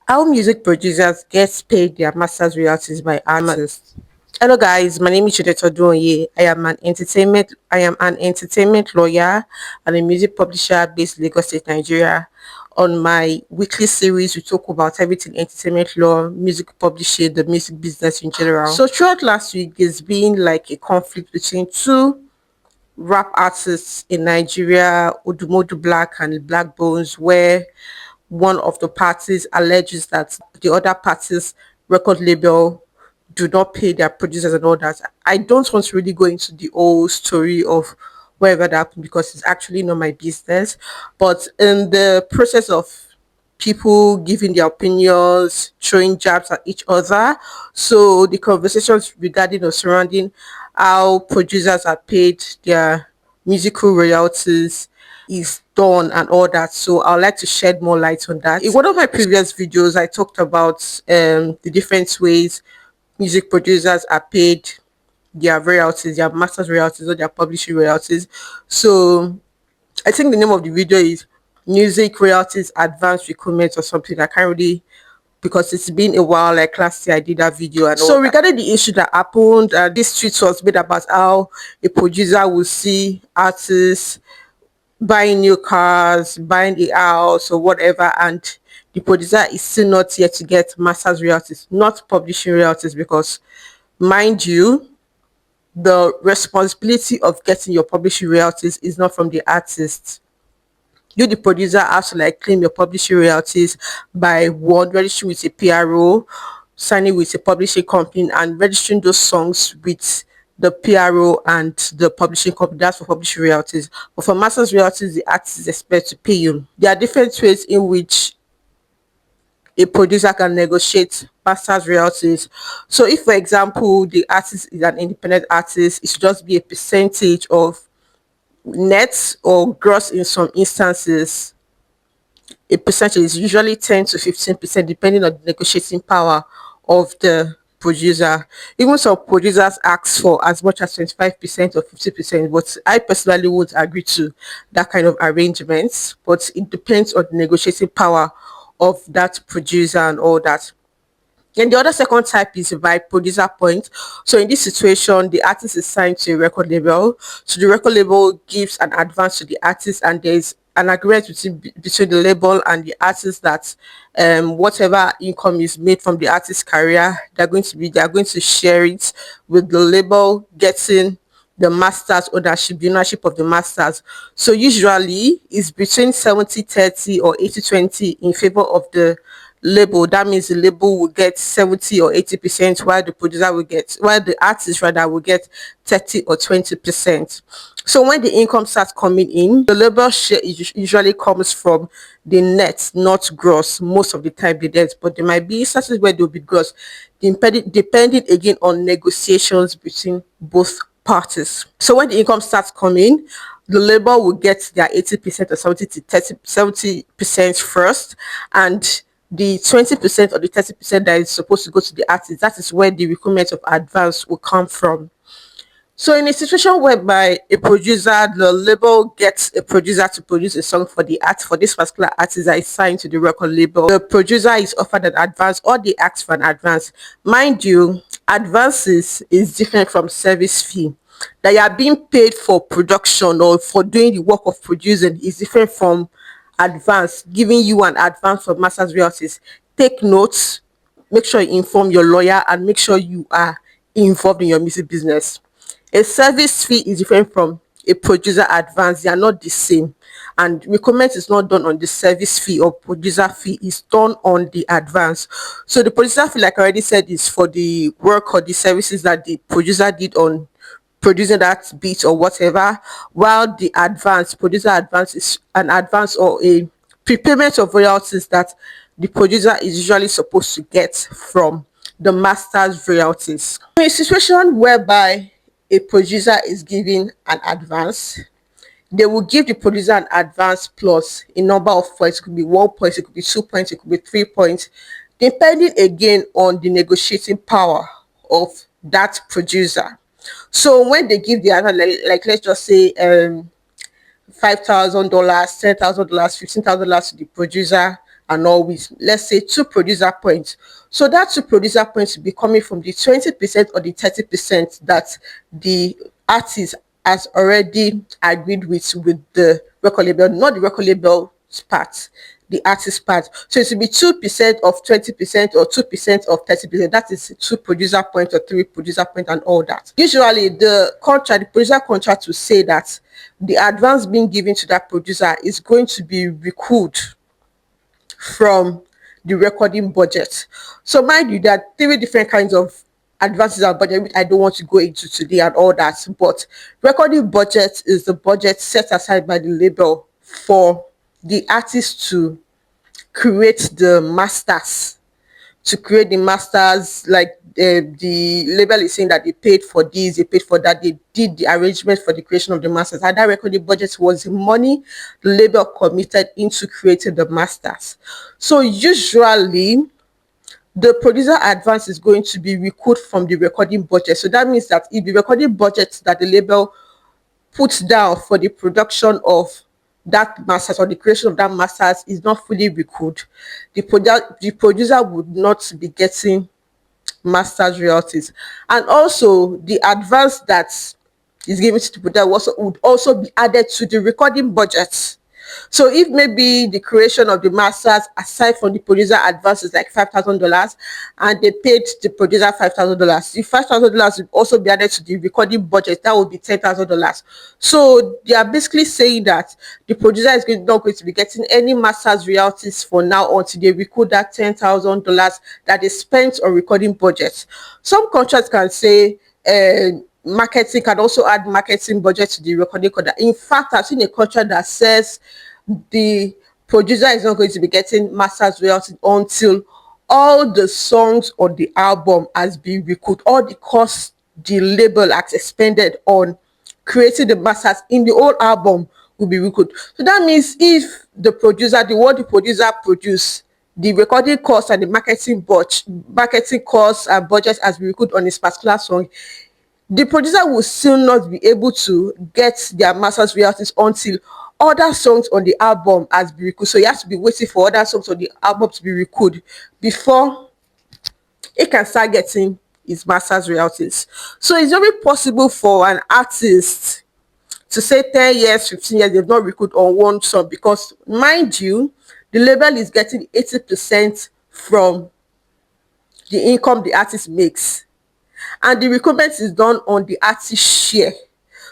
How music producers get paid their masters royalties by artists. Hello guys, my name is Chideto Duonye. I am an entertainment lawyer and a music publisher based in Lagos State, Nigeria. On my weekly series, we talk about everything entertainment law, music publishing, the music business in general. So throughout last week, there's been like a conflict between two rap artists in Nigeria, ODUMODU Black and Black Bones, where one of the parties alleges that the other party's record label do not pay their producers and all that. I don't want to really go into the whole story of wherever that happened because it's actually not my business. But in the process of people giving their opinions, throwing jabs at each other. So the conversations regarding or surrounding how producers are paid their musical royalties is done and all that. So I'd like to shed more light on that. In one of my previous videos, I talked about the different ways music producers are paid their royalties, their masters royalties or their publishing royalties. So I think the name of the video is Music Royalties Advanced Recommends or something. I can't really because it's been a while. Like last year, I did that video and so regarding the issue that happened, this tweet was made about how a producer will see artists buying new cars, buying a house or whatever, and the producer is still not yet to get masters royalties, not publishing royalties, because mind you, the responsibility of getting your publishing royalties is not from the artist. You, the producer, have to like claim your publishing royalties by one registering with a PRO, signing with a publishing company, and registering those songs with the PRO and the publishing company. That's for publishing royalties. But for masters royalties, the artist is expected to pay you. There are different ways in which a producer can negotiate masters royalties. So if, for example, the artist is an independent artist, it should just be a percentage of net or gross in some instances. A percentage is usually 10 to 15% depending on the negotiating power of the producer. Even some producers ask for as much as 25% or 50%, but I personally would agree to that kind of arrangements. But it depends on the negotiating power of that producer and all that. And the other second type is by producer point. So in this situation, the artist is signed to a record label. So the record label gives an advance to the artist, and there's an agreement between the label and the artist that whatever income is made from the artist's career, they are going to share it with the label getting the masters ownership, the ownership of the masters. So usually it's between 70-30 or 80-20 in favor of the label. That means the label will get 70 or 80%, while the artist rather will get 30 or 20%. So when the income starts coming in, the label share usually comes from the net, not gross. Most of the time the net, but there might be instances where they'll be gross, depending again on negotiations between both parties. So when the income starts coming, the label will get their 80% or 70 to 30 70% first, and the 20% or the 30% that is supposed to go to the artist, that is where the requirement of advance will come from. So in a situation whereby a producer, the label gets a producer to produce a song for the art for this particular artist that is signed to the record label, the producer is offered an advance or they ask for an advance. Mind you, advances is different from service fee. That you are being paid for production or for doing the work of producing is different from advance, giving you an advance for masters royalties. Take notes, make sure you inform your lawyer, and make sure you are involved in your music business. A service fee is different from a producer advance. They are not the same, and recommend is not done on the service fee or producer fee, is done on the advance. So the producer fee, like I already said, is for the work or the services that the producer did on producing that beat or whatever, while the producer advance is an advance or a prepayment of royalties that the producer is usually supposed to get from the master's royalties. In a situation whereby a producer is giving an advance, they will give the producer an advance plus a number of points. It could be 1 point, it could be 2 points, it could be 3 points, depending again on the negotiating power of that producer. So when they give the advance, like let's just say $5,000, $10,000, $15,000 to the producer, and all with, let's say, 2 producer points. So that 2 producer points will be coming from the 20% or the 30% that the artist has already agreed with the record label, not the record label part, the artist part. So it will be 2% of 20% or 2% of 30%. That is 2 producer points or 3 producer points and all that. Usually the producer contract will say that the advance being given to that producer is going to be recouped from the recording budget. So mind you, there are 3 different kinds of advances and budget, which I don't want to go into today and all that. But recording budget is the budget set aside by the label for the artist to create the masters, like the label is saying that they paid for this, they paid for that, they did the arrangement for the creation of the masters, and that recording budget was the money the label committed into creating the masters. So usually the producer advance is going to be recouped from the recording budget. So that means that if the recording budget that the label puts down for the production of that masters or the creation of that masters is not fully recouped, the producer would not be getting masters royalties. And also the advance that is given to the producer would also be added to the recording budget. So if maybe the creation of the masters, aside from the producer advance, is like $5,000, and they paid the producer $5,000, the $5,000 will also be added to the recording budget. That would be $10,000. So they are basically saying that the producer is not going to be getting any masters royalties for now until they recoup that $10,000 that they spent on recording budget. Some contracts can say marketing can also add marketing budget to the recording contract. In fact, I've seen a contract that says the producer is not going to be getting masters royalties until all the songs on the album has been recouped, all the costs the label has expended on creating the masters in the whole album will be recouped. So that means if the producer produced, the recording costs and the marketing costs and budget has been recouped on this particular song, the producer will still not be able to get their masters royalties until other songs on the album has been recouped. So he has to be waiting for other songs on the album to be recouped before he can start getting his masters royalties. So it's very possible for an artist to say 10 years, 15 years, they've not recouped on one song, because mind you, the label is getting 80% from the income the artist makes, and the recoupment is done on the artist share.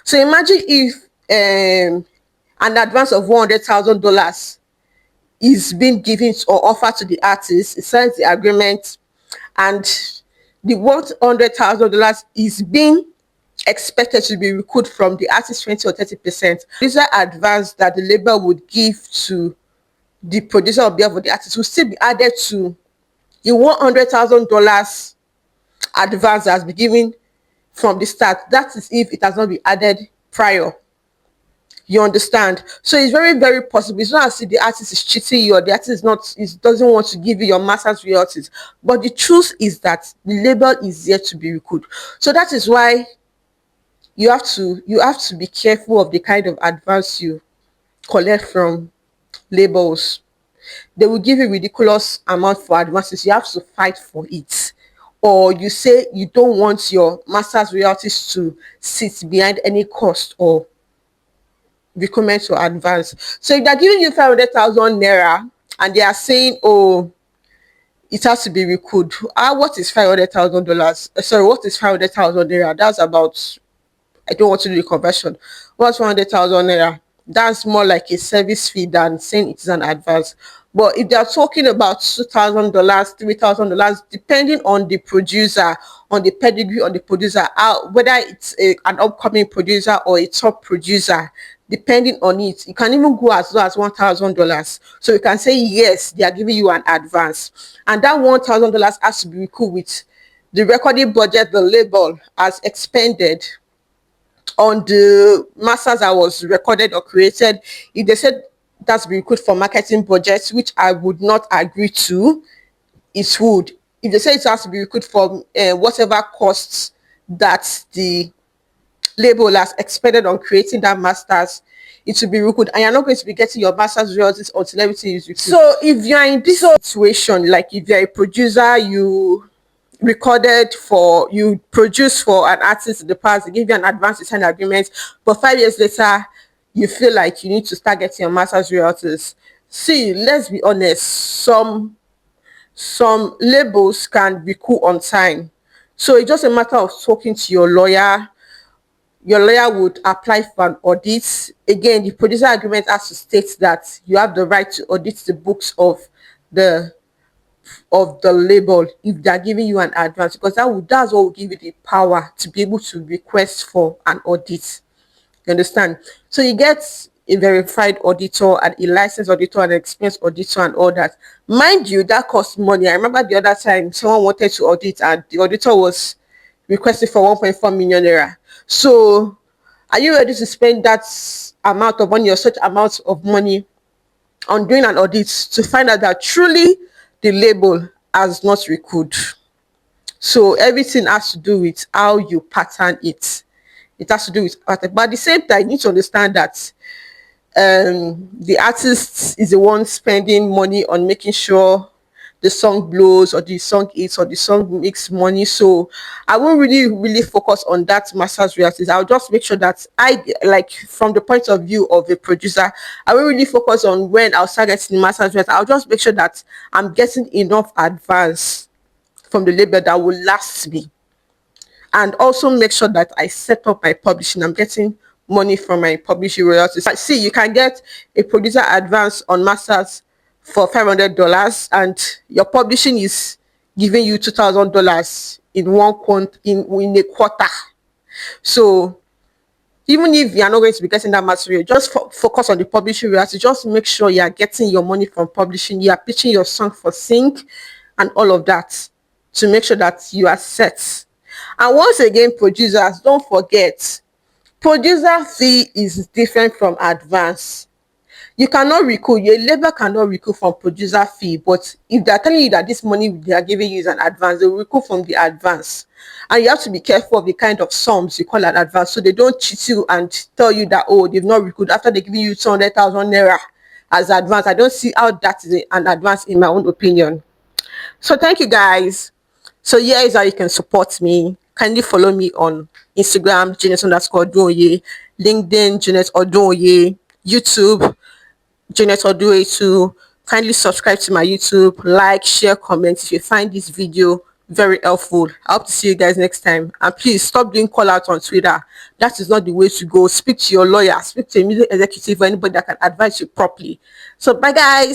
So imagine if an advance of $100,000 is being given or offered to the artist, he signs the agreement, and the $100,000 is being expected to be recouped from the artist 20 or 30%. This is advance that the label would give to the producer on behalf of the artist will still be added to the $100,000 advance that has been given from the start. That is if it has not been added prior. You understand? So it's very, very possible. It's not as if the artist is cheating you or the artist doesn't want to give you your master's royalties. But the truth is that the label is yet to be recouped. So that is why you have to be careful of the kind of advance you collect from labels. They will give you ridiculous amount for advances. You have to fight for it. Or you say you don't want your master's royalties to sit behind any cost or recommend or advance. So if they're giving you 500,000 naira and they are saying, oh, it has to be recouped. What is $500,000? Sorry, what is 500,000 naira? That's about, I don't want to do the conversion. What's 100,000 naira? That's more like a service fee than saying it is an advance. But if they're talking about $2,000, $3,000, depending on the producer, on the pedigree on the producer, whether it's an upcoming producer or a top producer, depending on it, you can even go as low as $1,000. So you can say yes, they are giving you an advance, and that $1,000 has to be recouped with the recording budget the label has expended on the masters that was recorded or created. If they said that's be recouped for marketing budgets, which I would not agree to, it would. If they say it has to be recouped from whatever costs that the label has expended on creating that masters, it will be recouped, and you're not going to be getting your master's royalties until everything is recouped. So if you're in this situation, like if you're a producer, you produce for an artist in the past, they give you an advance, you sign agreement, but 5 years later you feel like you need to start getting your master's royalties. See, let's be honest, some labels can recoup on time, so it's just a matter of talking to your lawyer. Your lawyer would apply for an audit. Again, the producer agreement has to state that you have the right to audit the books of the label if they're giving you an advance, because that's what will give you the power to be able to request for an audit. You understand? So you get a verified auditor and a licensed auditor and an experienced auditor and all that. Mind you, that costs money. I remember the other time someone wanted to audit and the auditor was requested for 1.4 million naira. So are you ready to spend that amount of money or such amount of money on doing an audit to find out that truly the label has not recouped? So everything has to do with how you pattern it. It has to do with pattern. But at the same time, you need to understand that the artist is the one spending money on making sure the song blows or the song eats or the song makes money. So I won't really focus on that master's royalties. I'll just make sure that from the point of view of a producer, I won't really focus on when I'll start getting the master's royalties. I'll just make sure that I'm getting enough advance from the label that will last me, and also make sure that I set up my publishing. I'm getting money from my publishing royalties. See, you can get a producer advance on masters for $500, and your publishing is giving you $2,000 in a quarter. So even if you are not going to be getting that material, just focus on the publishing royalties. Just make sure you are getting your money from publishing. You are pitching your song for sync and all of that to make sure that you are set. And once again, producers, don't forget, producer fee is different from advance. You cannot recoup, your label cannot recoup from producer fee, but if they're telling you that this money they are giving you is an advance, they will recoup from the advance. And you have to be careful of the kind of sums you call an advance, so they don't cheat you and tell you that, oh, they've not recouped after they're giving you 200,000 naira as advance. I don't see how that is an advance in my own opinion. So thank you guys. So here is how you can support me. Kindly follow me on Instagram, Janet_Odunoye, LinkedIn, Janet Odunoye, YouTube, Janet Odunoye too. Kindly subscribe to my YouTube, like, share, comment if you find this video very helpful. I hope to see you guys next time. And please stop doing call out on Twitter. That is not the way to go. Speak to your lawyer, speak to a music executive or anybody that can advise you properly. So bye guys.